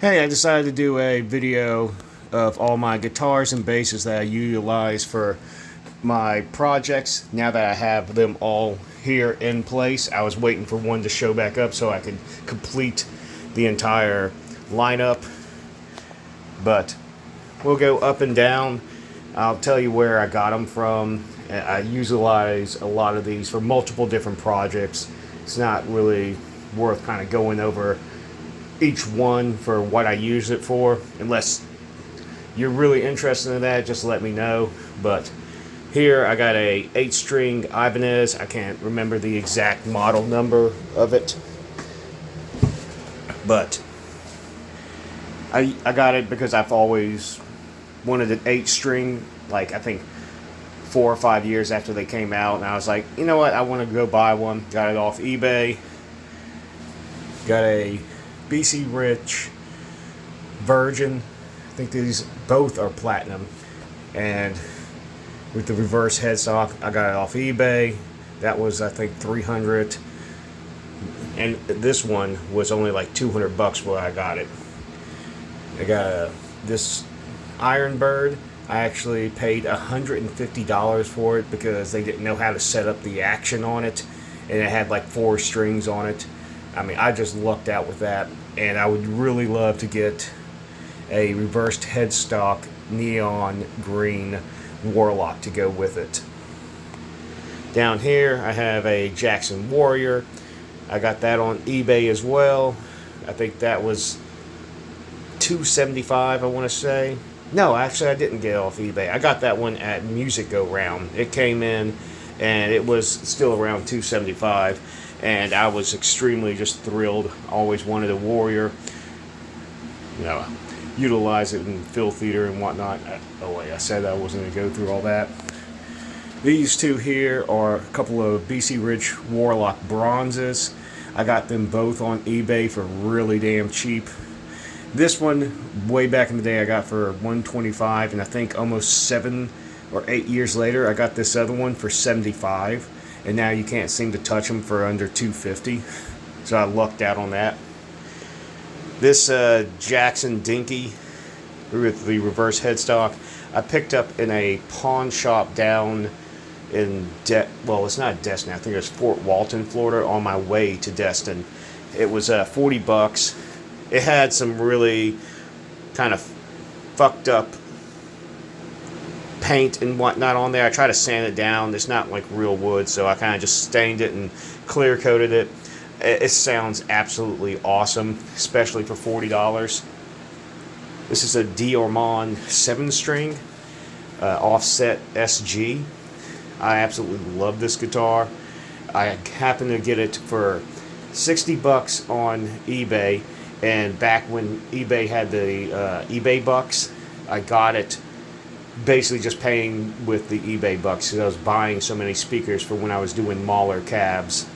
Hey, I decided to do a video of all my guitars and basses that I utilize for my projects. Now that I have them all here in place, I was waiting for one to show back up so I could complete the entire lineup. But we'll go up and down. I'll tell you where I got them from. I utilize a lot of these for multiple different projects. It's not really worth kind of going over each one for what I use it for. Unless you're really interested in that, just let me know. But here I got a 8-string Ibanez. I can't remember the exact model number of it, but I got it because I've always wanted an 8-string, like I think 4 or 5 years after they came out, and I was like, you know what, I want to go buy one. Got it off eBay. Got a BC Rich Virgin. I think these both are platinum, and with the reverse headstock, I got it off eBay. That was, I think, $300, and this one was only like $200 where I got it. I got this Iron Bird. I actually paid $150 for it because they didn't know how to set up the action on it, and it had like 4 strings on it. I mean, I just lucked out with that, and I would really love to get a reversed headstock neon green Warlock to go with it. Down here, I have a Jackson Warrior. I got that on eBay as well. I think that was $275, I want to say. No, actually, I didn't get it off eBay. I got that one at Music Go Round. It came in, and it was still around $275. And I was extremely just thrilled. Always wanted a Warrior. You know, utilize it in Phil Theater and whatnot. Oh wait, I said I wasn't going to go through all that. These two here are a couple of BC Rich Warlock bronzes. I got them both on eBay for really damn cheap. This one, way back in the day, I got for $125, and I think almost 7 or 8 years later, I got this other one for $75. And now you can't seem to touch them for under $250, so I lucked out on that. This Jackson Dinky with the reverse headstock, I picked up in a pawn shop down in well, it's not Destin. I think it's Fort Walton, Florida. On my way to Destin, it was $40. It had some really kind of fucked up paint and whatnot on there. I try to sand it down. It's not like real wood, so I kind of just stained it and clear coated it. It sounds absolutely awesome, especially for $40. This is a D'Ormond 7-string offset SG. I absolutely love this guitar. I happened to get it for $60 on eBay, and back when eBay had the eBay bucks, I got it basically just paying with the eBay bucks because I was buying so many speakers for when I was doing Mahler cabs.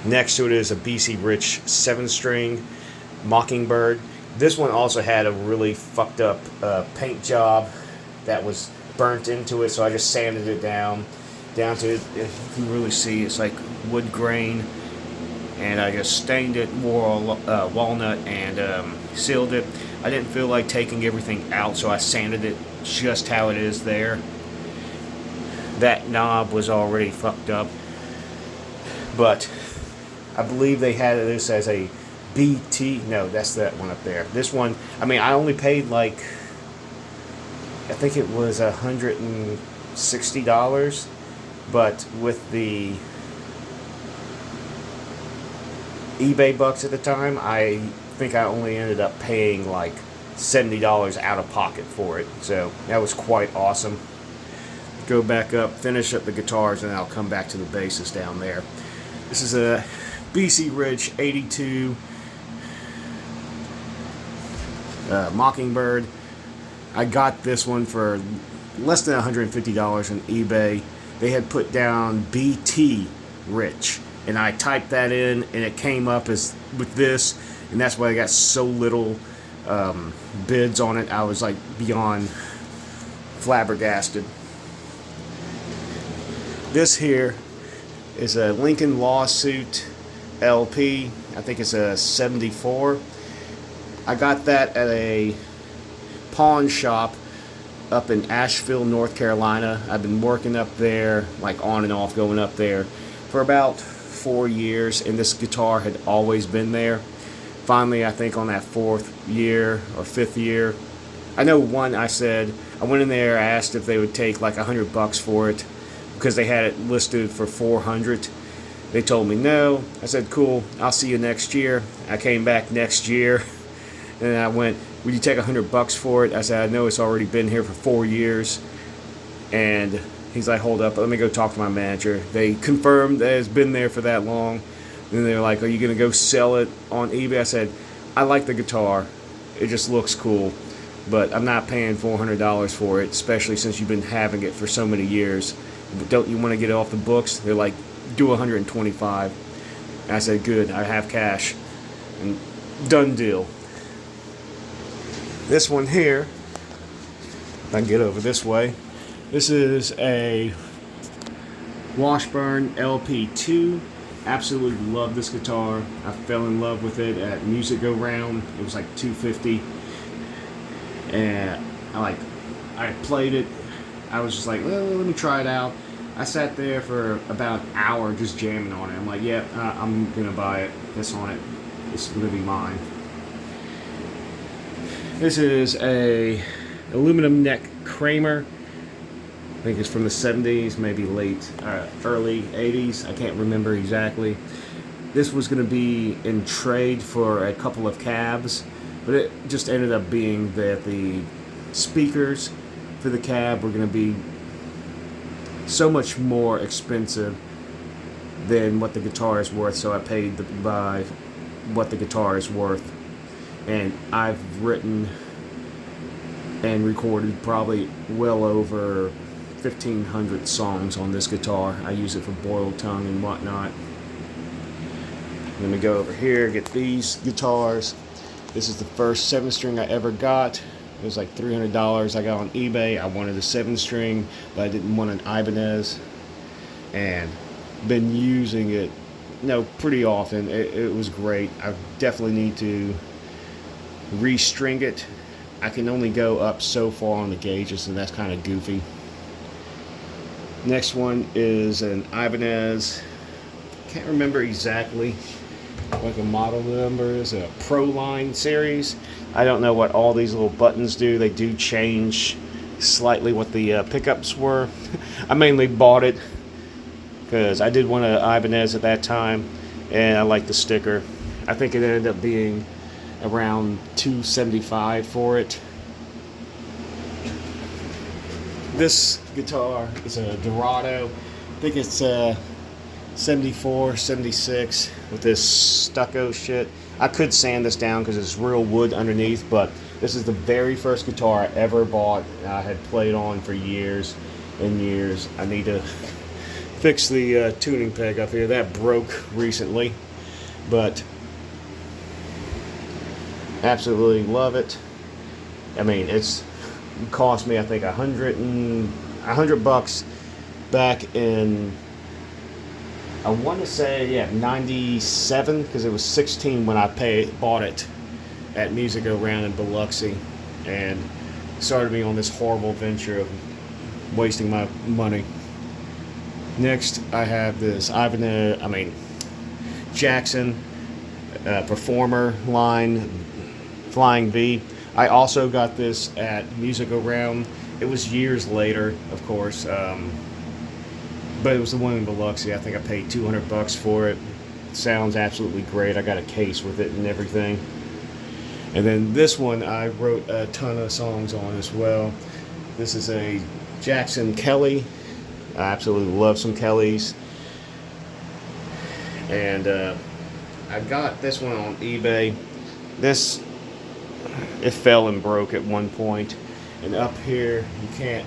Next to it is a BC Rich 7-string Mockingbird. This one also had a really fucked up paint job that was burnt into it, so I just sanded it down to it. If you really see, it's like wood grain, and I just stained it, wore walnut, and sealed it. I didn't feel like taking everything out, so I sanded it just how it is there. That knob was already fucked up, but I believe they had this as a BT. No, that's that one up there. This one, I mean, I only paid like, I think it was $160, but with the eBay bucks at the time, I think I only ended up paying like $70 out of pocket for it. So that was quite awesome. Go back up, finish up the guitars, and I'll come back to the basses down there. This is a BC Rich 82 Mockingbird. I got this one for less than $150 on eBay. They had put down BT Rich, and I typed that in, and it came up as with this, and that's why I got so little bids on it. I was like beyond flabbergasted. This here is a Lincoln Lawsuit LP. I think it's a 74. I got that at a pawn shop up in Asheville, North Carolina. I've been working up there, like on and off, going up there for about 4 years, and this guitar had always been there. Finally, I think on that 4th year or 5th year, I know one, I went in there, asked if they would take like $100 for it because they had it listed for 400. They told me no. I said, cool, I'll see you next year. I came back next year and I went, would you take $100 for it? I said, I know it's already been here for 4 years. And he's like, hold up, let me go talk to my manager. They confirmed that it's been there for that long. And they're like, are you going to go sell it on eBay? I said, I like the guitar. It just looks cool. But I'm not paying $400 for it, especially since you've been having it for so many years. But don't you want to get it off the books? They're like, do 125. And I said, good, I have cash. And done deal. This one here, if I can get over this way, this is a Washburn LP2. Absolutely love this guitar. I fell in love with it at Music Go Round. It was like $250, and I played it. I was just like, well, let me try it out. I sat there for about an hour just jamming on it. I'm like, yeah, I'm gonna buy it. This on it. It's gonna be mine. This is a aluminum neck Kramer. I think it's from the 70s, maybe early 80s. I can't remember exactly. This was going to be in trade for a couple of cabs, but it just ended up being that the speakers for the cab were going to be so much more expensive than what the guitar is worth, so I paid by what the guitar is worth. And I've written and recorded probably well over 1,500 songs on this guitar. I use it for boiled tongue and whatnot. Let me go over here, get these guitars. This is the first 7-string I ever got. It was like $300 I got on eBay. I wanted a 7-string, but I didn't want an Ibanez. And been using it, pretty often. It was great. I definitely need to restring it. I can only go up so far on the gauges, and that's kind of goofy. Next one is an Ibanez. Can't remember exactly what the model number is. A Pro Line series. I don't know what all these little buttons do. They do change slightly what the pickups were. I mainly bought it because I did want an Ibanez at that time, and I like the sticker. I think it ended up being around $275 for it. This guitar is a Dorado. I think it's 74, 76 with this stucco shit. I could sand this down because it's real wood underneath, but this is the very first guitar I ever bought. I had played on for years and years. I need to fix the tuning peg up here. That broke recently, but absolutely love it. I mean, it's cost me, I think, $100 back in, I want to say, 97, because it was 16 when I bought it at Music Go Round in Biloxi, and started me on this horrible venture of wasting my money. Next, I have this Jackson Performer line Flying V. I also got this at Music Go Round. It was years later, of course, but it was the one in Biloxi. I think I paid $200 for it. It sounds absolutely great. I got a case with it and everything. And then this one I wrote a ton of songs on as well. This is a Jackson Kelly. I absolutely love some Kellys. And I got this one on eBay. It fell and broke at one point. And up here, you can't,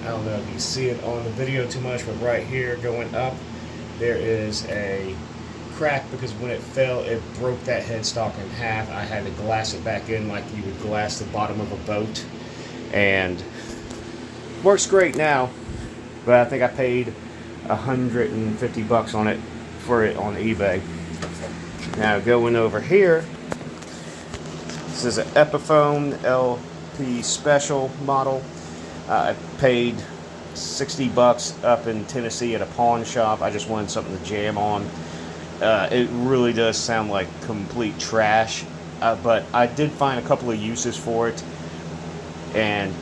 I don't know if you see it on the video too much, but right here going up, there is a crack because when it fell, it broke that headstock in half. I had to glass it back in like you would glass the bottom of a boat. And works great now, but I think I paid $150 on it for it on eBay. Now going over here, This is an Epiphone LP Special model. I paid $60 up in Tennessee at a pawn shop. I just wanted something to jam on. It really does sound like complete trash, but I did find a couple of uses for it, and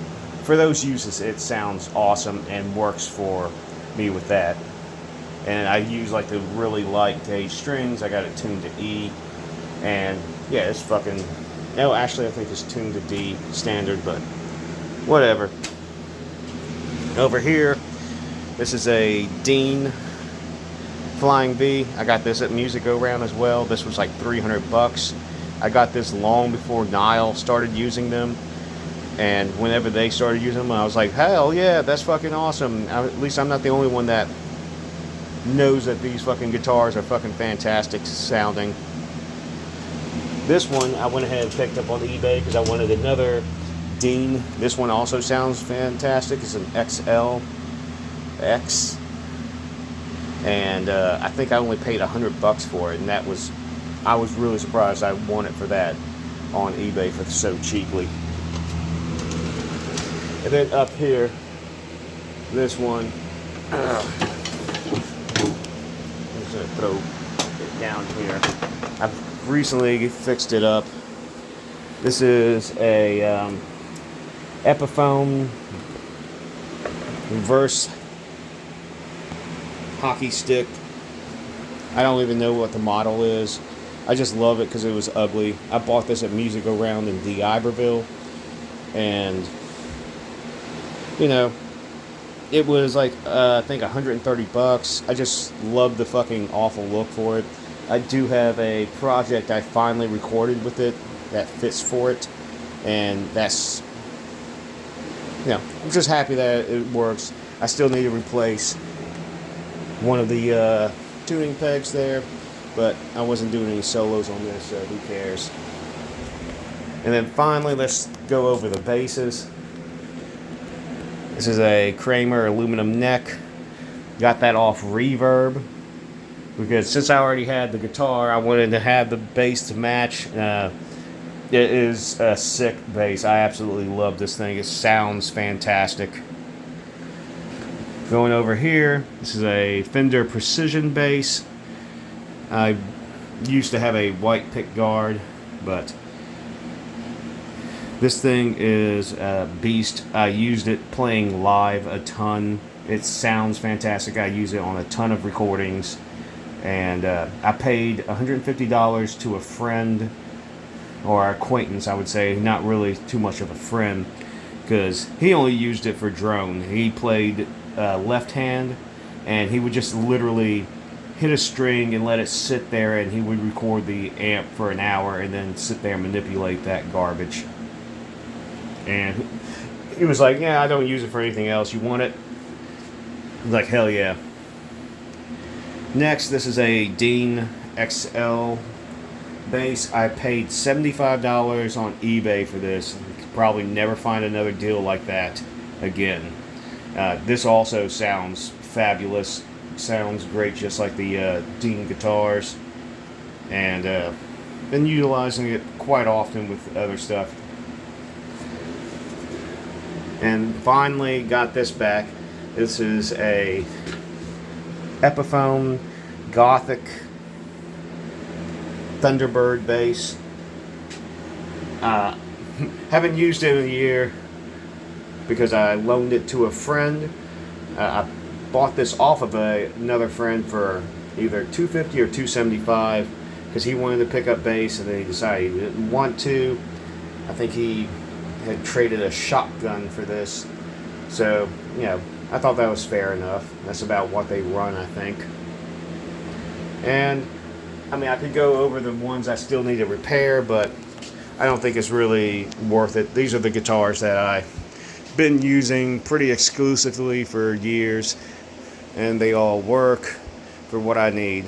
for those uses it sounds awesome and works for me with that. And I use like the really light gauge strings. I got it tuned to E, and yeah, it's fucking, no, actually I think it's tuned to D standard, but whatever. Over here, this is a Dean Flying V. I got this at Music Go Round as well. This was like $300. I got this long before Nile started using them, and whenever they started using them, I was like, hell yeah, that's fucking awesome. At least I'm not the only one that knows that these fucking guitars are fucking fantastic sounding. This one I went ahead and picked up on eBay because I wanted another Dean. This one also sounds fantastic. It's an XLX, and I think I only paid $100 for it, and I was really surprised I won it for that on eBay for so cheaply. And then up here, this one, I'm just gonna throw it down here. I've recently fixed it up. This is a Epiphone reverse hockey stick. I don't even know what the model is. I just love it because it was ugly. I bought this at Music Go Round in D'Iberville, and you know, it was like I think $130. I just love the fucking awful look for it. I do have a project I finally recorded with it that fits for it, and that's, you know, I'm just happy that it works. I still need to replace one of the tuning pegs there, but I wasn't doing any solos on this, so who cares. And then finally, let's go over the basses. This is a Kramer aluminum neck. Got that off Reverb, because since I already had the guitar, I wanted to have the bass to match. It is a sick bass. I absolutely love this thing. It sounds fantastic. Going over here, this is a Fender Precision bass. I used to have a white pick guard, but this thing is a beast. I used it playing live a ton. It sounds fantastic. I use it on a ton of recordings. And I paid $150 to a friend, or acquaintance, I would say, not really too much of a friend, because he only used it for drone. He played left hand, and he would just literally hit a string and let it sit there, and he would record the amp for an hour and then sit there and manipulate that garbage. And he was like, yeah, I don't use it for anything else. You want it? I was like, hell yeah. Next, this is a Dean XL bass. I paid $75 on eBay for this. You could probably never find another deal like that again. This also sounds fabulous. Sounds great, just like the Dean guitars. And been utilizing it quite often with other stuff. And finally got this back. This is a Epiphone Gothic Thunderbird bass. Haven't used it in a year because I loaned it to a friend. I bought this off of another friend for either $250 or $275 because he wanted to pick up bass, and then he decided he didn't want to. I think he had traded a shotgun for this, so you know, I thought that was fair enough. That's about what they run, I think. And I mean, I could go over the ones I still need to repair, but I don't think it's really worth it. These are the guitars that I've been using pretty exclusively for years, and they all work for what I need.